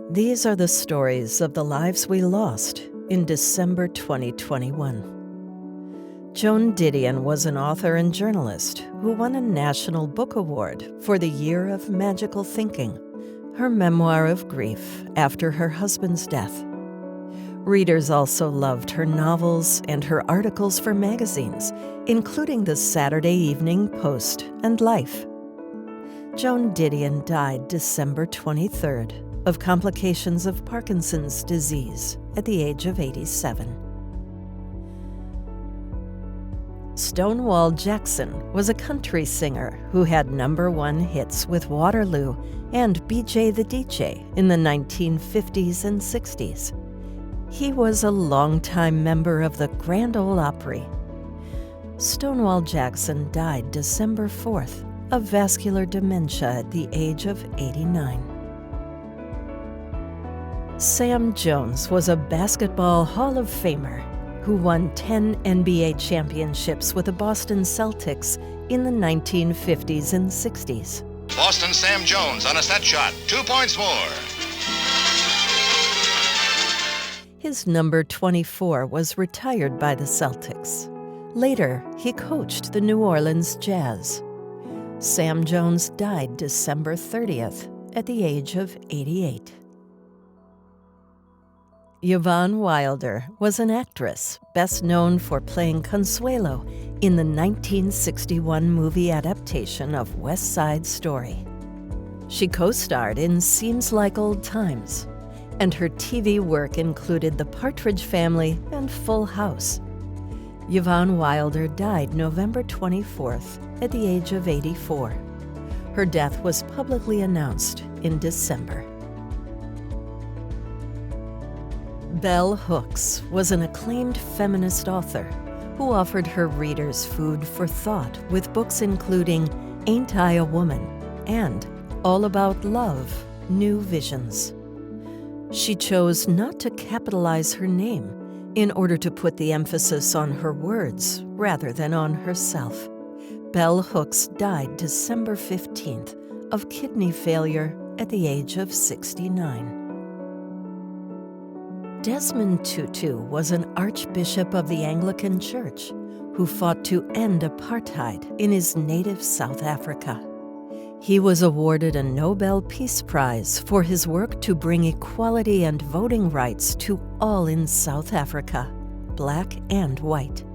These are the stories of the lives we lost in December 2021. Joan Didion was an author and journalist who won a National Book Award for the Year of Magical Thinking, her memoir of grief after her husband's death. Readers also loved her novels and her articles for magazines, including the Saturday Evening Post and Life. Joan Didion died December 23rd of complications of Parkinson's disease at the age of 87. Stonewall Jackson was a country singer who had #1 hits with Waterloo and BJ the DJ in the 1950s and 60s. He was a longtime member of the Grand Ole Opry. Stonewall Jackson died December 4th of vascular dementia at the age of 89. Sam Jones was a Basketball Hall of Famer who won 10 NBA championships with the Boston Celtics in the 1950s and 60s. Boston Sam Jones on a set shot, 2 points more. His number 24 was retired by the Celtics. Later, he coached the New Orleans Jazz. Sam Jones died December 30th at the age of 88. Yvonne Wilder was an actress best known for playing Consuelo in the 1961 movie adaptation of West Side Story. She co-starred in Seems Like Old Times, and her TV work included The Partridge Family and Full House. Yvonne Wilder died November 24th at the age of 84. Her death was publicly announced in December. Bell Hooks was an acclaimed feminist author who offered her readers food for thought with books including Ain't I a Woman and All About Love, New Visions. She chose not to capitalize her name in order to put the emphasis on her words rather than on herself. Bell Hooks died December 15th of kidney failure at the age of 69. Desmond Tutu was an archbishop of the Anglican Church who fought to end apartheid in his native South Africa. He was awarded a Nobel Peace Prize for his work to bring equality and voting rights to all in South Africa, black and white.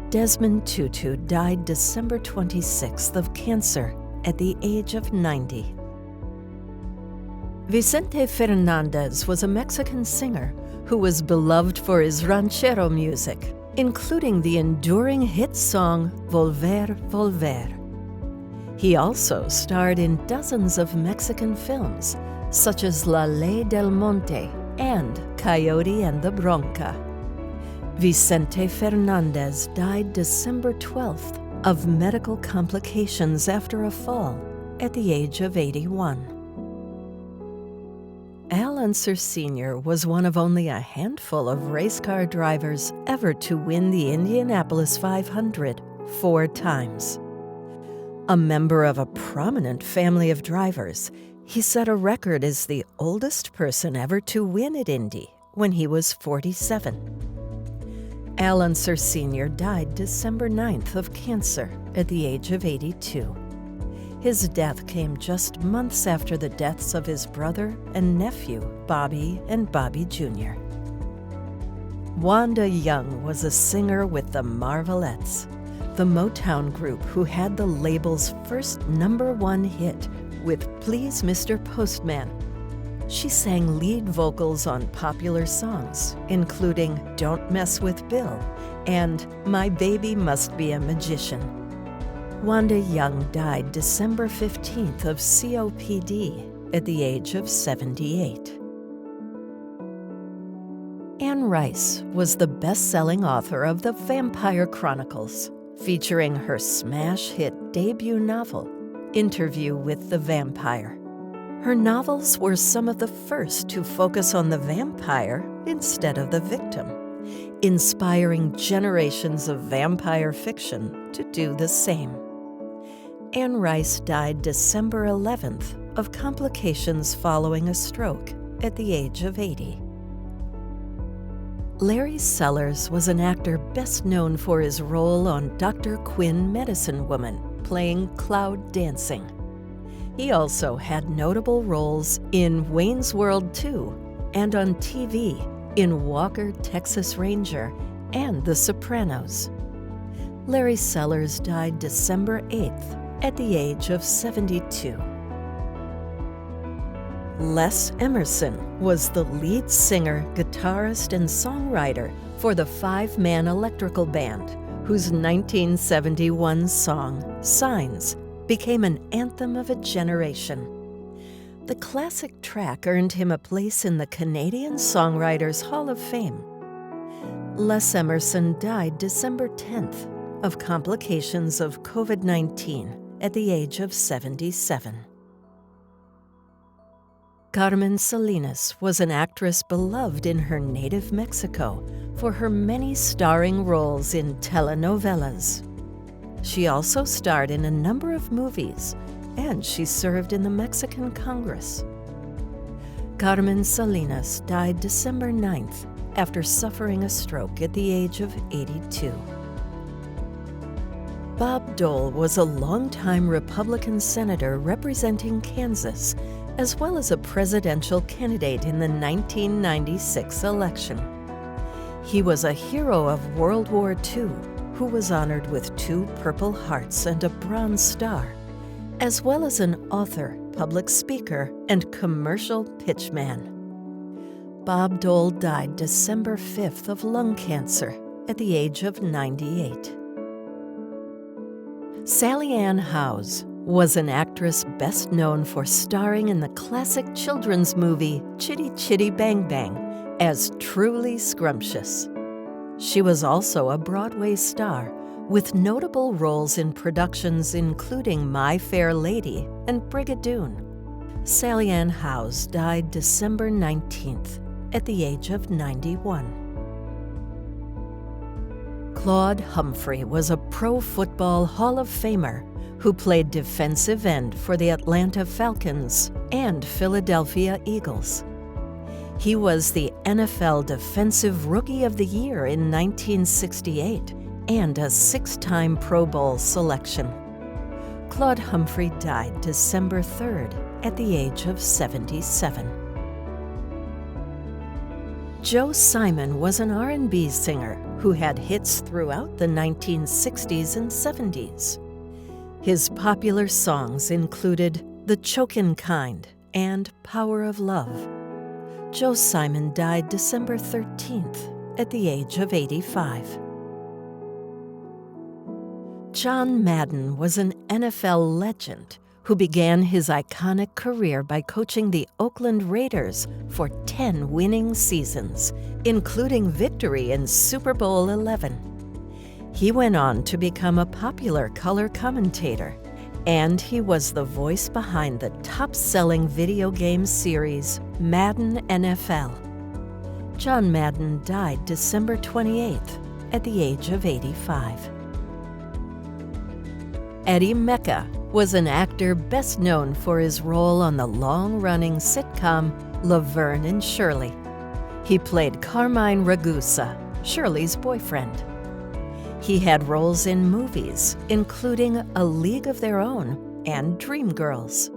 Desmond Tutu died December 26th of cancer at the age of 90. Vicente Fernandez was a Mexican singer who was beloved for his ranchero music, including the enduring hit song Volver, Volver. He also starred in dozens of Mexican films, such as La Ley del Monte and Coyote and the Bronca. Vicente Fernandez died December 12th of medical complications after a fall at the age of 81. Unser Sr. was one of only a handful of race car drivers ever to win the Indianapolis 500 4 times. A member of a prominent family of drivers, he set a record as the oldest person ever to win at Indy when he was 47. Unser Sr. died December 9th of cancer at the age of 82. His death came just months after the deaths of his brother and nephew, Bobby and Bobby Jr. Wanda Young was a singer with the Marvelettes, the Motown group who had the label's first #1 hit with Please Mr. Postman. She sang lead vocals on popular songs, including Don't Mess with Bill and My Baby Must Be a Magician. Wanda Young died December 15th of COPD at the age of 78. Anne Rice was the best-selling author of The Vampire Chronicles, featuring her smash hit debut novel, Interview with the Vampire. Her novels were some of the first to focus on the vampire instead of the victim, inspiring generations of vampire fiction to do the same. Anne Rice died December 11th of complications following a stroke at the age of 80. Larry Sellers was an actor best known for his role on Dr. Quinn, Medicine Woman, playing Cloud Dancing. He also had notable roles in Wayne's World 2 and on TV in Walker, Texas Ranger and The Sopranos. Larry Sellers died December 8th at the age of 72. Les Emmerson was the lead singer, guitarist, and songwriter for the five-man electrical band, whose 1971 song, Signs, became an anthem of a generation. The classic track earned him a place in the Canadian Songwriters Hall of Fame. Les Emmerson died December 10th of complications of COVID-19 at the age of 77. Carmen Salinas was an actress beloved in her native Mexico for her many starring roles in telenovelas. She also starred in a number of movies, and she served in the Mexican Congress. Carmen Salinas died December 9th after suffering a stroke at the age of 82. Bob Dole was a longtime Republican senator representing Kansas, as well as a presidential candidate in the 1996 election. He was a hero of World War II who was honored with 2 Purple Hearts and a Bronze Star, as well as an author, public speaker, and commercial pitchman. Bob Dole died December 5th of lung cancer at the age of 98. Sally Ann Howes was an actress best known for starring in the classic children's movie Chitty Chitty Bang Bang as Truly Scrumptious. She was also a Broadway star with notable roles in productions including My Fair Lady and Brigadoon. Sally Ann Howes died December 19th at the age of 91. Claude Humphrey was a Pro Football Hall of Famer who played defensive end for the Atlanta Falcons and Philadelphia Eagles. He was the NFL Defensive Rookie of the Year in 1968 and a 6-time Pro Bowl selection. Claude Humphrey died December 3rd at the age of 77. Joe Simon was an R&B singer who had hits throughout the 1960s and 70s. His popular songs included The Chokin' Kind and Power of Love. Joe Simon died December 13th at the age of 85. John Madden was an NFL legend who began his iconic career by coaching the Oakland Raiders for 10 winning seasons, including victory in Super Bowl XI. He went on to become a popular color commentator, and he was the voice behind the top-selling video game series Madden NFL. John Madden died December 28th at the age of 85. Eddie Mekka was an actor best known for his role on the long-running sitcom Laverne and Shirley. He played Carmine Ragusa, Shirley's boyfriend. He had roles in movies, including A League of Their Own and Dreamgirls.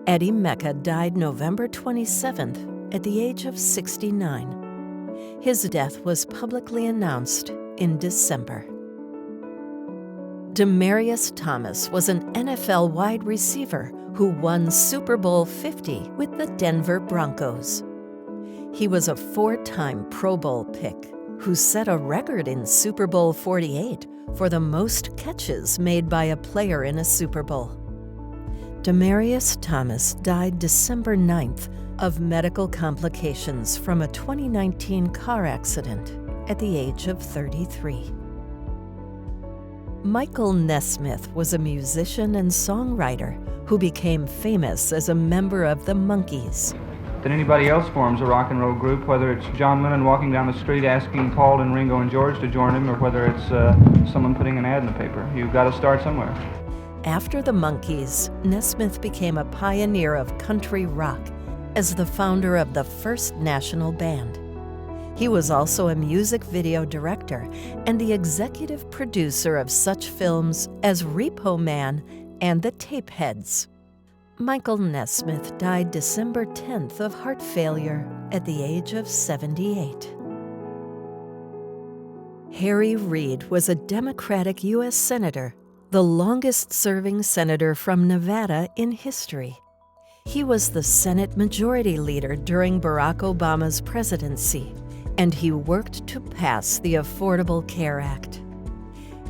Eddie Mekka died November 27th at the age of 69. His death was publicly announced in December. Demaryius Thomas was an NFL wide receiver who won Super Bowl 50 with the Denver Broncos. He was a 4-time Pro Bowl pick who set a record in Super Bowl 48 for the most catches made by a player in a Super Bowl. Demaryius Thomas died December 9th of medical complications from a 2019 car accident at the age of 33. Michael Nesmith was a musician and songwriter who became famous as a member of the Monkees. That anybody else forms a rock and roll group, whether it's John Lennon walking down the street asking Paul and Ringo and George to join him, or whether it's someone putting an ad in the paper. You've got to start somewhere. After the Monkees, Nesmith became a pioneer of country rock as the founder of the first national band. He was also a music video director and the executive producer of such films as Repo Man and The Tapeheads. Michael Nesmith died December 10th of heart failure at the age of 78. Harry Reid was a Democratic U.S. Senator, the longest-serving senator from Nevada in history. He was the Senate Majority Leader during Barack Obama's presidency, and he worked to pass the Affordable Care Act.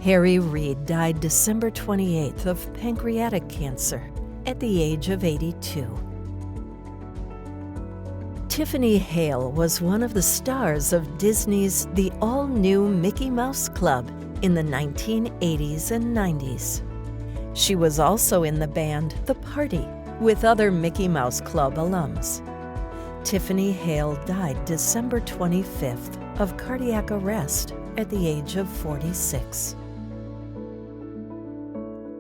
Harry Reid died December 28th of pancreatic cancer at the age of 82. Tiffini Hale was one of the stars of Disney's The All-New Mickey Mouse Club in the 1980s and 90s. She was also in the band The Party with other Mickey Mouse Club alums. Tiffini Hale died December 25th of cardiac arrest at the age of 46.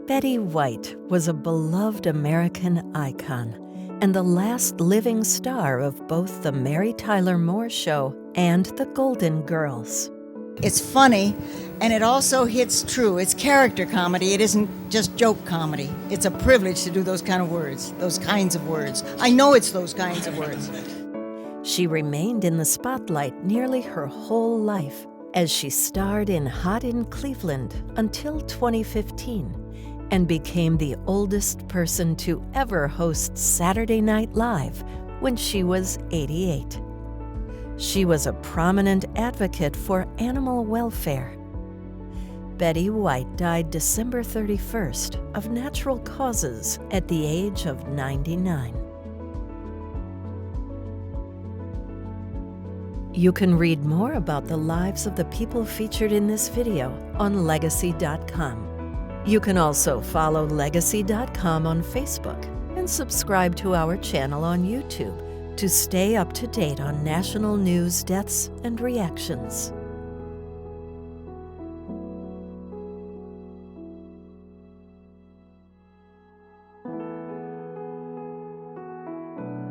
Betty White was a beloved American icon and the last living star of both The Mary Tyler Moore Show and The Golden Girls. It's funny, and it also hits true. It's character comedy. It isn't just joke comedy. It's a privilege to do those kinds of words. I know it's those kinds of words. She remained in the spotlight nearly her whole life as she starred in Hot in Cleveland until 2015 and became the oldest person to ever host Saturday Night Live when she was 88. She was a prominent advocate for animal welfare. Betty White died December 31st of natural causes at the age of 99. You can read more about the lives of the people featured in this video on Legacy.com. You can also follow Legacy.com on Facebook and subscribe to our channel on YouTube to stay up to date on national news, deaths, and reactions.